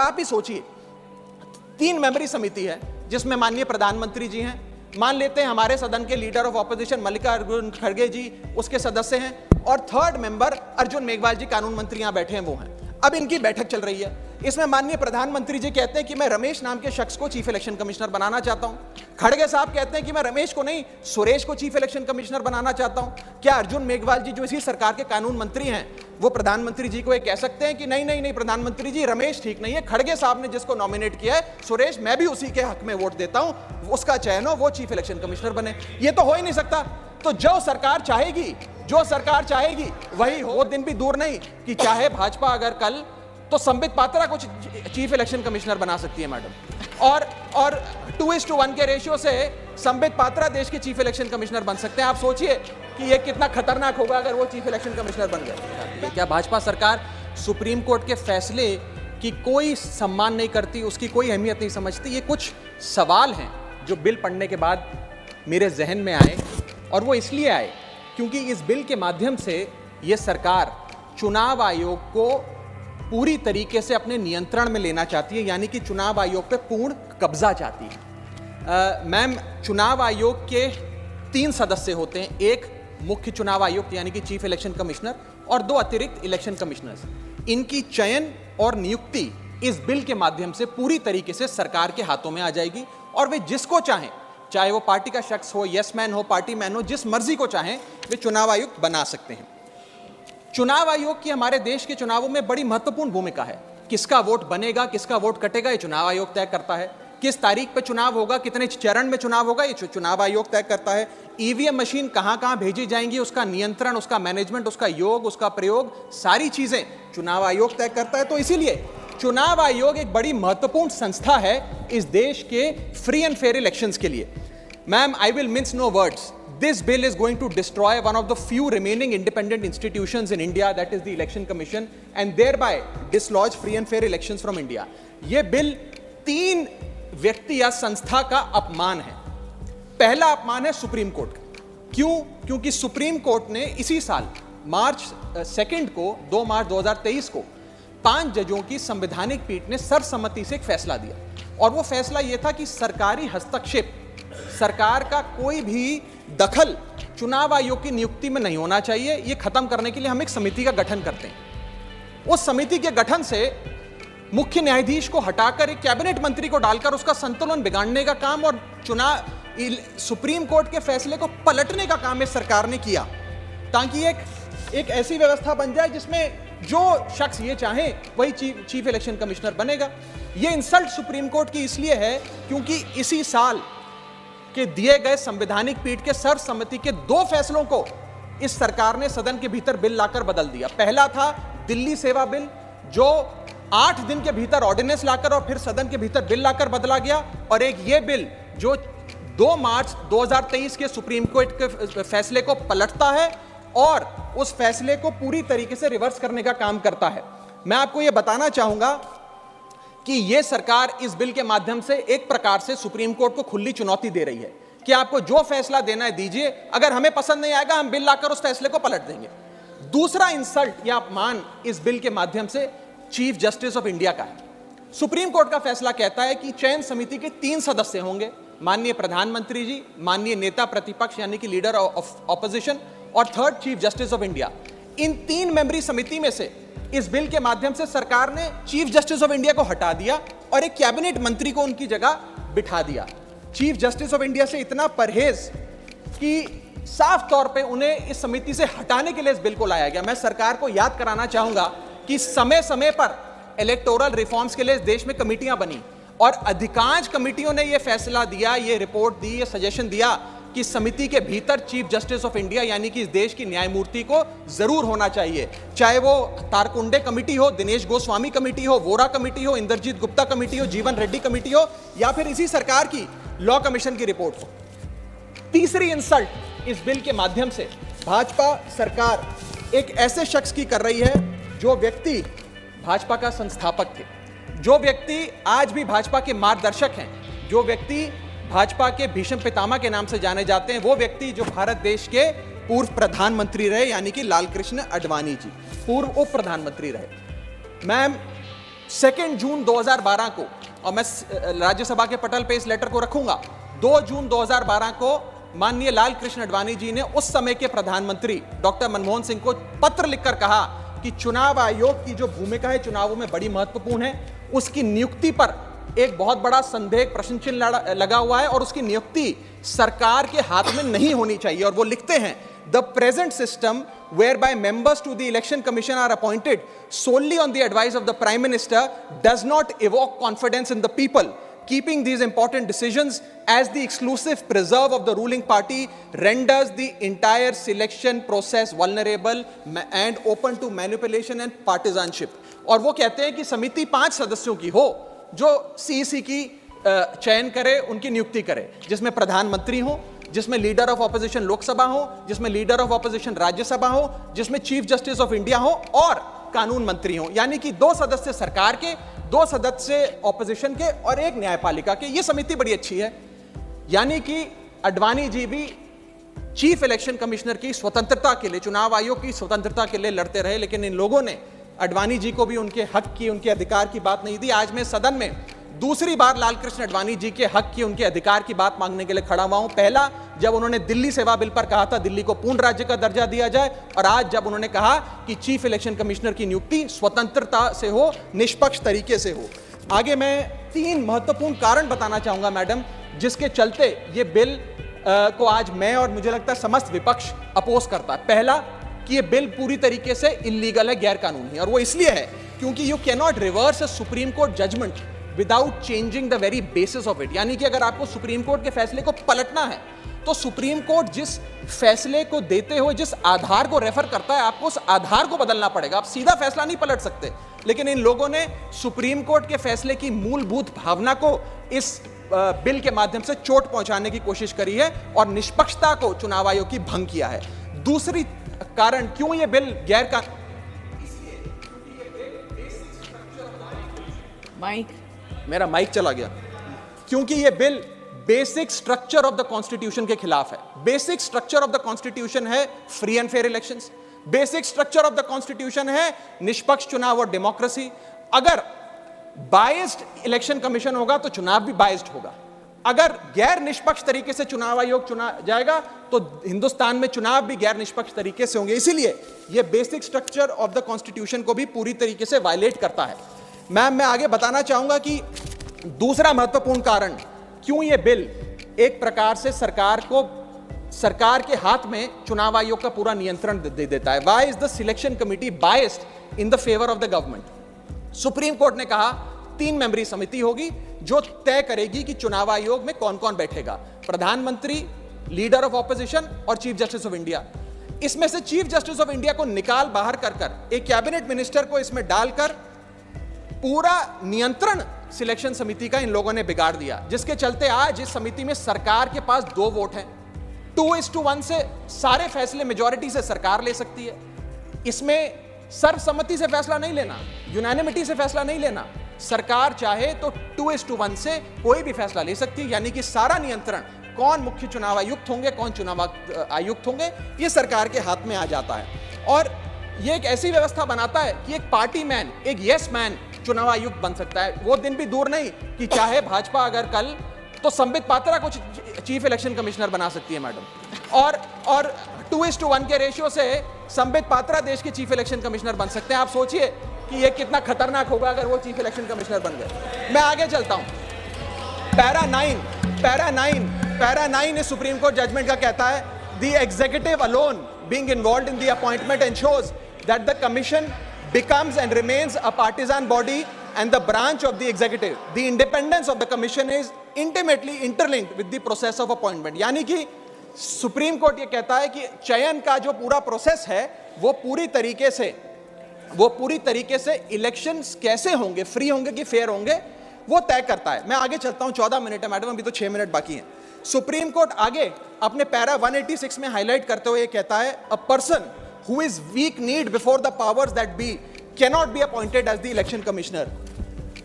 आप ही सोचिए, 3 मेंबरी समिति है जिसमें माननीय प्रधानमंत्री जी हैं, मान लेते हैं हमारे सदन के लीडर ऑफ ऑपोजिशन मल्लिकार्जुन खड़गे जी उसके सदस्य हैं, और 3rd मेंबर अर्जुन मेघवाल जी कानून मंत्री यहां बैठे हैं वो हैं। अब इनकी बैठक चल रही है, इसमें माननीय प्रधानमंत्री जी कहते हैं कि मैं रमेश नाम के शख्स को चीफ इलेक्शन कमिश्नर बनाना चाहता हूं। खड़गे साहब कहते हैं कि मैं रमेश को नहीं सुरेश को चीफ इलेक्शन कमिश्नर बनाना चाहता हूं। क्या अर्जुन मेघवाल जी जो इसी सरकार के कानून मंत्री हैं वो प्रधानमंत्री जी को ये कह सकते हैं कि नहीं नहीं नहीं प्रधानमंत्री जी रमेश ठीक नहीं है, खड़गे साहब ने जिसको नॉमिनेट किया है सुरेश मैं भी उसी के हक में वोट देता हूं, उसका चयन हो, वो चीफ इलेक्शन कमिश्नर बने? ये तो हो ही नहीं सकता। तो जो सरकार चाहेगी वही हो। वो दिन भी दूर नहीं कि चाहे भाजपा अगर कल तो संबित पात्रा को चीफ इलेक्शन कमिश्नर बना सकती है मैडम, और 2:1 के रेशियो से संबित पात्रा देश के चीफ इलेक्शन कमिश्नर बन सकते हैं। आप सोचिए कि ये कितना खतरनाक होगा अगर वो चीफ इलेक्शन कमिश्नर बन गए। क्या भाजपा सरकार सुप्रीम कोर्ट के फैसले की कोई सम्मान नहीं करती, उसकी कोई अहमियत नहीं समझती? ये कुछ सवाल हैं जो बिल पढ़ने के बाद मेरे जहन में आए, और वो इसलिए आए क्योंकि इस बिल के माध्यम से ये सरकार चुनाव आयोग को पूरी तरीके से अपने नियंत्रण में लेना चाहती है, यानी कि चुनाव आयोग पे पूर्ण कब्जा चाहती है। मैम, चुनाव आयोग के 3 सदस्य होते हैं, एक मुख्य चुनाव आयुक्त यानी कि चीफ इलेक्शन कमिश्नर और 2 अतिरिक्त इलेक्शन कमिश्नर्स। इनकी चयन और नियुक्ति इस बिल के माध्यम से पूरी तरीके से सरकार के हाथों में आ जाएगी, और वे जिसको चाहें, चाहे वो पार्टी का शख्स हो, यस मैन हो, पार्टी मैन हो, जिस मर्जी को चाहें वे चुनाव आयुक्त बना सकते हैं। चुनाव आयोग की हमारे देश के चुनावों में बड़ी महत्वपूर्ण भूमिका है। किसका वोट बनेगा, किसका वोट कटेगा, ये चुनाव आयोग तय करता है। किस तारीख पे चुनाव होगा, कितने चरण में चुनाव होगा, ये चुनाव आयोग तय करता है। ईवीएम मशीन कहां कहां भेजी जाएंगी, उसका नियंत्रण, उसका मैनेजमेंट, उसका योग, उसका प्रयोग, सारी चीजें चुनाव आयोग तय करता है। तो इसीलिए चुनाव आयोग एक बड़ी महत्वपूर्ण संस्था है इस देश के फ्री एंड फेयर इलेक्शंस के लिए। Ma'am, I will mince no words. This bill is going to destroy one of the few remaining independent institutions in India, that is the Election Commission, and thereby dislodge free and fair elections from India. ये bill 3 व्यक्ति या संस्था का अपमान है। पहला अपमान है सुप्रीम कोर्ट का। क्यों? क्योंकि सुप्रीम कोर्ट ने इसी साल मार्च 2 को 2 मार्च 2023 को 5 जजों की संवैधानिक पीठ ने सर्वसम्मति से एक फैसला दिया, और वो फैसला ये था कि सरकारी हस्तक्षेप, सरकार का कोई भी दखल चुनाव आयोग की नियुक्ति में नहीं होना चाहिए। ये खत्म करने के लिए हम एक समिति का गठन करते हैं। उस समिति के गठन से मुख्य न्यायाधीश को हटाकर एक कैबिनेट मंत्री को डालकर उसका संतुलन बिगाड़ने का काम और सुप्रीम कोर्ट के फैसले को पलटने का काम इस सरकार ने किया, ताकि एक ऐसी व्यवस्था बन जाए जिसमें जो शख्स ये चाहे वही चीफ इलेक्शन कमिश्नर बनेगा। ये इंसल्ट सुप्रीम कोर्ट की इसलिए है क्योंकि इसी साल के दिए गए संवैधानिक पीठ के सर्वसम्मति के 2 फैसलों को इस सरकार ने सदन के भीतर बिल लाकर बदल दिया। पहला था दिल्ली सेवा बिल, जो 8 दिन के भीतर ऑर्डिनेंस लाकर और फिर सदन के भीतर बिल लाकर बदला गया, और एक ये बिल जो 2 मार्च 2023 के सुप्रीम कोर्ट के फैसले को पलटता है और उस फैसले को पूरी तरीके से रिवर्स करने का काम करता है। मैं आपको यह बताना चाहूंगा कि यह सरकार इस बिल के माध्यम से एक प्रकार से सुप्रीम कोर्ट को खुली चुनौती दे रही है कि आपको जो फैसला देना है दीजिए, अगर हमें पसंद नहीं आएगा हम बिल लाकर उस फैसले को पलट देंगे। दूसरा इंसल्ट या अपमान इस बिल के माध्यम से चीफ जस्टिस ऑफ इंडिया का है। सुप्रीम कोर्ट का फैसला कहता है कि चयन समिति के 3 सदस्य होंगे, माननीय प्रधानमंत्री जी, माननीय नेता प्रतिपक्ष यानी कि लीडर ऑफ ऑपोजिशन, और 3rd chief justice of India. इन 3 मेंबरी समिति में से इस बिल के माध्यम से सरकार ने चीफ जस्टिस ऑफ इंडिया को हटा दिया और एक कैबिनेट मंत्री को उनकी जगह बिठा दिया। चीफ जस्टिस ऑफ इंडिया से इतना परहेज कि साफ तौर पे उन्हें इस समिति से हटाने के लिए इस बिल को लाया गया। मैं सरकार को याद कराना चाहूंगा कि समय समय पर इलेक्टोरल रिफॉर्म्स के लिए इस देश में कमेटियां बनी, और अधिकांश कमेटियों ने यह फैसला दिया, ये रिपोर्ट दी, ये सजेशन दिया कि समिति के भीतर चीफ जस्टिस ऑफ इंडिया यानी कि इस देश की न्यायमूर्ति को जरूर होना चाहिए, चाहे वो तारकुंडे कमेटी हो, दिनेश गोस्वामी कमेटी हो, वोरा कमेटी हो, इंद्रजीत गुप्ता कमेटी हो, जीवन रेड्डी कमेटी हो, या फिर इसी सरकार की लॉ कमीशन की रिपोर्ट हो। तीसरी इंसल्ट इस बिल के माध्यम से भाजपा सरकार एक ऐसे शख्स की कर रही है जो व्यक्ति भाजपा का संस्थापक थे, जो व्यक्ति आज भी भाजपा के मार्गदर्शक हैं, जो व्यक्ति भाजपा के भीष्म पितामह के नाम से जाने जाते हैं, वो व्यक्ति जो भारत देश के पूर्व प्रधानमंत्री रहे, यानी कि लाल कृष्ण आडवाणी जी, पूर्व उप प्रधानमंत्री रहे। मैम, 2 जून 2012 को, और मैं राज्यसभा के पटल पे इस लेटर को रखूंगा, 2 जून 2012 को माननीय लाल कृष्ण आडवाणी जी ने उस समय के प्रधानमंत्री डॉक्टर मनमोहन सिंह को पत्र लिखकर कहा कि चुनाव आयोग की जो भूमिका है चुनावों में बड़ी महत्वपूर्ण है, उसकी नियुक्ति पर एक बहुत बड़ा संदेह, प्रश्न चिन्ह लगा हुआ है और उसकी नियुक्ति सरकार के हाथ में नहीं होनी चाहिए। और वो लिखते हैं, the present system whereby members to the election commission are appointed solely on the advice of the prime minister does not evoke confidence in the people. Keeping these important decisions as the exclusive preserve of the ruling party renders the entire selection process vulnerable and open to manipulation and partisanship. और वो कहते हैं कि समिति 5 सदस्यों की हो जो सीईसी की चयन करे, उनकी नियुक्ति करे, जिसमें प्रधानमंत्री हो, जिसमें लीडर ऑफ ऑपोजिशन लोकसभा हो, जिसमें लीडर ऑफ ऑपोजिशन राज्यसभा हो, जिसमें चीफ जस्टिस ऑफ इंडिया हो और कानून मंत्री हो। यानी कि 2 सदस्य सरकार के, 2 सदस्य ऑपोजिशन के और 1 न्यायपालिका के। ये समिति बड़ी अच्छी है। यानी कि आडवाणी जी भी चीफ इलेक्शन कमिश्नर की स्वतंत्रता के लिए, चुनाव आयोग की स्वतंत्रता के लिए लड़ते रहे, लेकिन इन लोगों ने आडवाणी जी को भी उनके हक की, उनके अधिकार की बात नहीं दी। आज मैं सदन में दूसरी बार लाल कृष्ण आडवाणी जी के हक की, उनके अधिकार की बात मांगने के लिए खड़ा हुआ हूं। पहला जब उन्होंने दिल्ली सेवा बिल पर कहा था दिल्ली को पूर्ण राज्य का दर्जा दिया जाए, और आज जब उन्होंने कहा कि चीफ इलेक्शन कमिश्नर की नियुक्ति स्वतंत्रता से हो, निष्पक्ष तरीके से हो। आगे मैं 3 महत्वपूर्ण कारण बताना चाहूंगा मैडम, जिसके चलते ये बिल को आज मैं और मुझे लगता है समस्त विपक्ष अपोज करता है। पहला कि ये बिल पूरी तरीके से इलीगल है, गैर कानूनी है, और वो इसलिए है क्योंकि you can not reverse a supreme court judgment without changing the very basis of it. यानी कि अगर आपको सुप्रीम कोर्ट के फैसले को पलटना है तो सुप्रीम कोर्ट जिस फैसले को देते हुए जिस आधार को रेफर करता है, आपको उस आधार को बदलना पड़ेगा। आप सीधा फैसला नहीं पलट सकते। लेकिन इन लोगों ने सुप्रीम कोर्ट के फैसले की मूलभूत भावना को इस बिल के माध्यम से चोट पहुंचाने की कोशिश करी है और निष्पक्षता को चुनाव आयोग की भंग किया है। दूसरी कारण क्यों ये बिल गैर का मेरा माइक चला गया, क्योंकि यह bill basic structure of the constitution के खिलाफ है। Basic structure of the constitution है free and fair elections. Basic structure of the constitution है निष्पक्ष चुनाव और डेमोक्रेसी। अगर बायस्ड इलेक्शन कमीशन होगा तो चुनाव भी बायस्ड होगा। अगर गैर निष्पक्ष तरीके से चुनाव आयोग चुना जाएगा तो हिंदुस्तान में चुनाव भी गैर निष्पक्ष तरीके से होंगे। इसीलिए यह basic structure of the constitution को भी पूरी तरीके से वायलेट करता है। मैम, मैं आगे बताना चाहूंगा कि दूसरा महत्वपूर्ण कारण क्यों यह बिल एक प्रकार से सरकार के हाथ में चुनाव आयोग का पूरा नियंत्रण दे देता है। Why is the selection committee biased in the favor of the government? Supreme court ने कहा 3 मेंबरी समिति होगी जो तय करेगी कि चुनाव आयोग में कौन कौन बैठेगा, प्रधानमंत्री, लीडर ऑफ ऑपोजिशन और चीफ जस्टिस ऑफ इंडिया। इसमें से चीफ जस्टिस ऑफ इंडिया को निकाल बाहर कर एक कैबिनेट मिनिस्टर को इसमें डालकर पूरा नियंत्रण सिलेक्शन समिति का इन लोगों ने बिगाड़ दिया, जिसके चलते आज इस समिति में सरकार के पास 2 वोट हैं। 2:1 से सारे फैसले मेजॉरिटी से सरकार ले सकती है। इसमें सर्वसम्मति से फैसला नहीं लेना, यूनानिमिटी से फैसला नहीं लेना। सरकार चाहे तो 2:1 से कोई भी फैसला ले सकती है। यानी कि सारा नियंत्रण, कौन मुख्य चुनाव आयुक्त होंगे, कौन चुनाव आयुक्त होंगे, ये सरकार के हाथ में आ जाता है। और ये एक ऐसी व्यवस्था बनाता है कि एक पार्टी मैन, एक यस मैन चुनाव आयुक्त बन सकता है। वो दिन भी दूर नहीं कि चाहे भाजपा अगर कल तो संबित पात्रा को चीफ इलेक्शन कमिश्नर बना सकती है मैडम, और 2:1 के रेशियो से संबित पात्रा देश के चीफ इलेक्शन कमिश्नर बन सकते हैं। आप सोचिए कि ये कितना खतरनाक होगा अगर वो चीफ इलेक्शन कमिश्नर बन गए। मैं आगे चलता हूं। पैरा 9 इस सुप्रीम कोर्ट जजमेंट का कहता है, the executive alone being involved in the appointment ensures that the commission becomes and remains a partisan body and the branch of the executive. The independence of the commission is intimately interlinked with the process of appointment. यानी कि supreme court ये कहता है कि चयन का जो पूरा प्रोसेस है वो पूरी तरीके से इलेक्शंस कैसे होंगे, फ्री होंगे कि फेयर होंगे, वो तय करता है। मैं आगे चलता हूं, 14 मिनट है मैडम, अभी तो 6 मिनट बाकी हैं। सुप्रीम कोर्ट आगे अपने पैरा 186 में हाईलाइट करते हुए कहता है, a person who is weak kneed before the powers that be cannot be appointed as the election commissioner.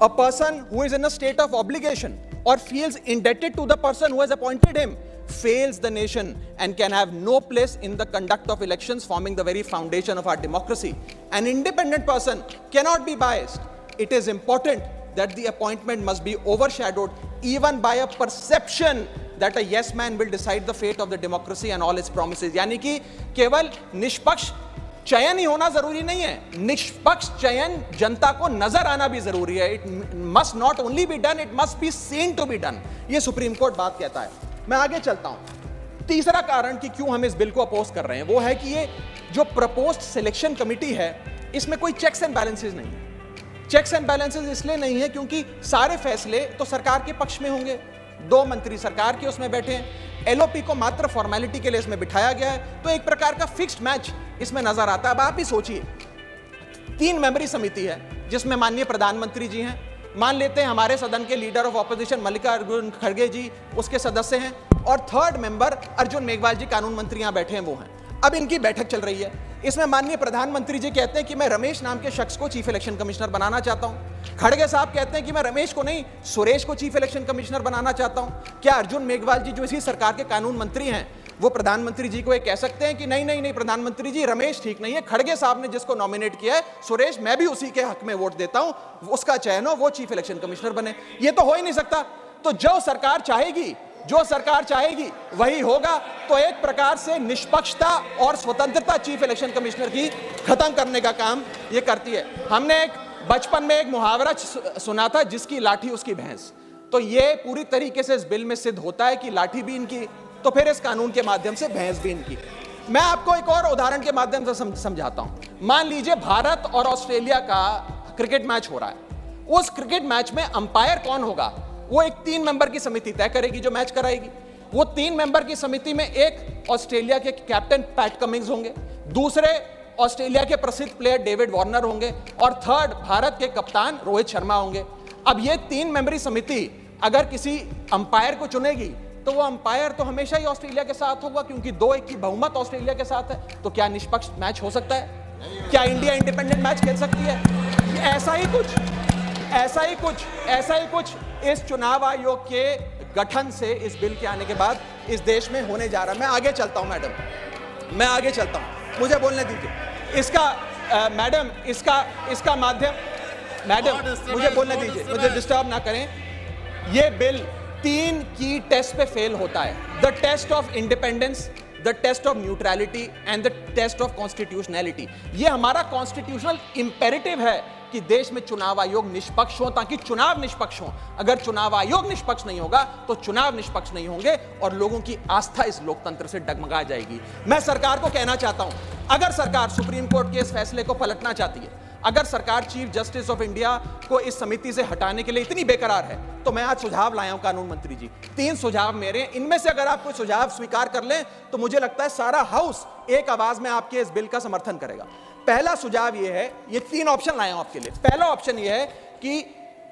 A person who is in a state of obligation or feels indebted to the person who has appointed him fails the nation and can have no place in the conduct of elections, forming the very foundation of our democracy. An independent person cannot be biased. it is important that the appointment must be overshadowed even by a perception that a yes man will decide the fate of the democracy and all its promises. यानी कि केवल निष्पक्ष चयन ही होना जरूरी नहीं है, निष्पक्ष चयन जनता को नजर आना भी जरूरी है. It must not only be done, it must be seen to be done. ये सुप्रीम कोर्ट बात कहता है. मैं आगे चलता हूं. तीसरा कारण कि क्यों हम इस बिल को अपोज कर रहे हैं वो है कि ये जो प्रपोज्ड सिलेक्शन कमिटी है इसमें कोई चेक्स एंड बैलेंसेस नहीं है. चेक्स एंड बैलेंसेस इसलिए नहीं है क्योंकि सारे फैसले तो सरकार के पक्ष में होंगे. 2 मंत्री सरकार के उसमें बैठे हैं. एलओपी को मात्र फॉर्मेलिटी के लिए इसमें बिठाया गया है. तो एक प्रकार का फिक्स्ड मैच इसमें नजर आता है. अब आप ही सोचिए, 3 मेंबरी समिति है जिसमें माननीय प्रधानमंत्री जी हैं, मान लेते हैं हमारे सदन के लीडर ऑफ ऑपोजिशन मल्लिकार्जुन खड़गे जी उसके सदस्य हैं, और 3rd मेंबर अर्जुन मेघवाल जी कानून मंत्री यहां बैठे हैं वो हैं. अब इनकी बैठक चल रही है. इसमें माननीय प्रधानमंत्री जी कहते हैं कि मैं रमेश नाम के शख्स को चीफ इलेक्शन कमिश्नर बनाना चाहता हूं. खड़गे साहब कहते हैं कि मैं रमेश को नहीं सुरेश को चीफ इलेक्शन कमिश्नर बनाना चाहता हूं. क्या अर्जुन मेघवाल जी जो इसी सरकार के कानून मंत्री हैं वो प्रधानमंत्री जी को ये कह सकते हैं कि नहीं नहीं नहीं प्रधानमंत्री जी रमेश ठीक नहीं है, खड़गे साहब ने जिसको नॉमिनेट किया है सुरेश मैं भी उसी के हक में वोट देता हूं, उसका चयन हो, वो चीफ इलेक्शन कमिश्नर बने? ये तो हो ही नहीं सकता. तो जो सरकार चाहेगी वही होगा. तो एक प्रकार से निष्पक्षता और स्वतंत्रता चीफ इलेक्शन कमिश्नर की खत्म करने का काम ये करती है. हमने बचपन में एक मुहावरा सुना था, जिसकी लाठी उसकी भैंस. तो ये पूरी तरीके से इस बिल में सिद्ध होता है कि लाठी भी इनकी, तो फिर इस कानून के माध्यम से भैंस भी इनकी. मैं आपको एक और उदाहरण के माध्यम से समझाता हूं. मान लीजिए भारत और ऑस्ट्रेलिया का क्रिकेट मैच हो रहा है. उस क्रिकेट मैच में अंपायर कौन होगा वो एक 3 मेंबर की समिति तय करेगी जो मैच कराएगी. वो 3 मेंबर की समिति में एक ऑस्ट्रेलिया के कैप्टन पैट कमिंग्स होंगे, दूसरे ऑस्ट्रेलिया के प्रसिद्ध प्लेयर डेविड वार्नर होंगे, और 3rd भारत के कप्तान रोहित शर्मा होंगे. अब ये 3 मेंबरी समिति अगर किसी अंपायर को चुनेगी तो वो अंपायर तो हमेशा ही ऑस्ट्रेलिया के साथ होगा क्योंकि 2-1 की बहुमत ऑस्ट्रेलिया के साथ है. तो क्या निष्पक्ष मैच हो सकता है? क्या इंडिया इंडिपेंडेंट मैच खेल सकती है? ऐसा ही कुछ इस चुनाव आयोग के गठन से इस बिल के आने के बाद इस देश में होने जा रहा है. मैं आगे चलता हूं मैडम, मैं आगे चलता हूं, मुझे बोलने दीजिए. इसका माध्यम, मैडम मुझे बोलने दीजिए, मुझे डिस्टर्ब ना करें. ये बिल 3 की टेस्ट पे फेल होता है. The test of independence, the test of neutrality and the test of constitutionality. ये हमारा कॉन्स्टिट्यूशनल इंपेरेटिव है कि देश में चुनाव आयोग निष्पक्ष हो ताकि चुनाव निष्पक्ष हो. अगर चुनाव आयोग निष्पक्ष नहीं होगा तो चुनाव निष्पक्ष नहीं होंगे और लोगों की आस्था इस लोकतंत्र से डगमगा जाएगी. मैं सरकार को कहना चाहता हूं, अगर सरकार सुप्रीम कोर्ट के इस फैसले को पलटना चाहती है, अगर सरकार चीफ जस्टिस ऑफ इंडिया को इस समिति से हटाने के लिए इतनी बेकरार है, तो मैं आज सुझाव लाया हूं कानून मंत्री जी. 3 सुझाव मेरे, इनमें से अगर आप कोई सुझाव स्वीकार कर लें तो मुझे लगता है सारा हाउस एक आवाज में आपके इस बिल का समर्थन करेगा. पहला सुझाव यह है, ये 3 ऑप्शन लाया हूं आपके लिए. पहला ऑप्शन यह है कि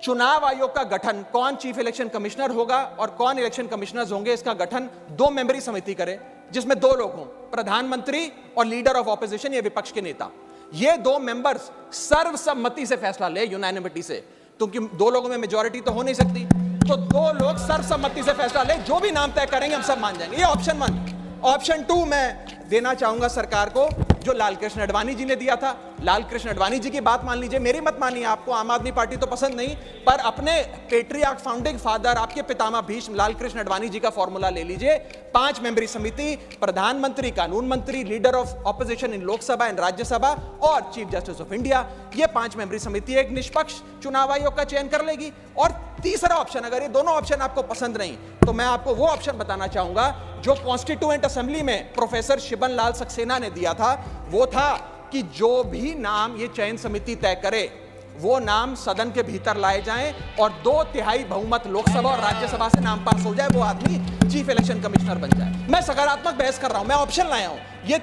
चुनाव आयोग का गठन, कौन चीफ इलेक्शन कमिश्नर होगा और कौन इलेक्शन कमिश्नर्स होंगे, इसका गठन 2 मेंबरी समिति करे जिसमें 2 लोग हों, प्रधानमंत्री और लीडर ऑफ ऑपोजिशन, ये विपक्ष के नेता. ये 2 मेंबर्स सर्वसम्मति से फैसला ले, यूनानिमिटी से, क्योंकि 2 लोगों में मेजॉरिटी तो हो नहीं सकती. तो 2 लोग सर्वसम्मति से फैसला ले, जो भी नाम तय करेंगे हम सब मान जाएंगे. ये ऑप्शन 1. ऑप्शन 2 मैं देना चाहूंगा सरकार को, जो लालकृष्ण अडवाणी जी ने दिया था. लालकृष्ण अडवाणी जी की बात मान लीजिए, मेरी मत मानिए, आपको आम आदमी पार्टी तो पसंद नहीं, पर अपने पेट्रियार्क फाउंडिंग फादर, आपके पितामह भीष्म लालकृष्ण अडवाणी जी का फॉर्मूला ले लीजिए. 5 मेंबरी समिति, प्रधानमंत्री, कानून मंत्री, leader of opposition in Lok Sabha and Rajya Sabha और चीफ जस्टिस ऑफ इंडिया. ये 5 मेंबरी समिति एक निष्पक्ष चुनाव आयोग का चयन कर लेगी. और तीसरा ऑप्शन, अगर ये दोनों ऑप्शन आपको पसंद नहीं, तो मैं आपको वो ऑप्शन बताना चाहूंगा जो कॉन्स्टिट्यूएंट असेंबली में प्रोफेसर शिबन लाल सक्सेना ने दिया था. वो था कि जो भी नाम ये चयन समिति तय करे वो नाम सदन के भीतर लाए जाएं और 2/3 बहुमत लोकसभा और राज्यसभा से नाम पास हो जाए, वो आदमी चीफ इलेक्शन कमिश्नर बन जाए. मैं सकारात्मक बहस कर रहा हूं, मैं ऑप्शन लाया हूं. ये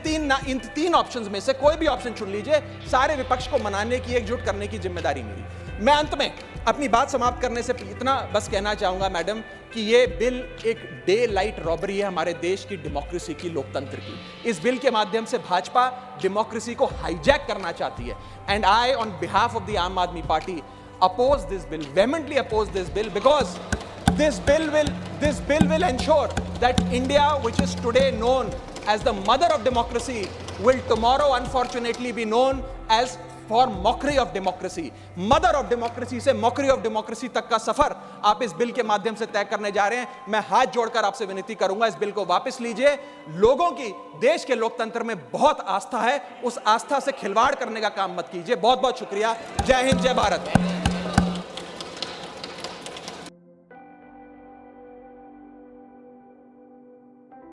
इन 3 ऑप्शंस में से कोई भी ऑप्शन चुन लीजिए. सारे विपक्ष को मनाने की, एकजुट करने की जिम्मेदारी मेरी. मैं अंत में अपनी बात समाप्त करने से इतना बस कहना चाहूंगा मैडम कि ये बिल एक डे लाइट रॉबरी है हमारे देश की डेमोक्रेसी की, लोकतंत्र की. इस बिल के माध्यम से भाजपा डेमोक्रेसी को हाईजैक करना चाहती है. And I on behalf of the Aam Aadmi Party oppose this bill, vehemently oppose this bill, because this bill will ensure that India, which is today known as the mother of democracy, will tomorrow unfortunately be known as for mockery of democracy. Mother of democracy से mockery of democracy तक का सफर आप इस bill के माध्यम से तय करने जा रहे हैं। मैं हाथ जोड़कर आपसे विनती करूंगा, इस बिल को वापस लीजिए। लोगों की देश के लोकतंत्र में बहुत आस्था है, उस आस्था से खिलवाड़ करने का काम मत कीजिए। बहुत बहुत शुक्रिया। जय हिंद, जय भारत।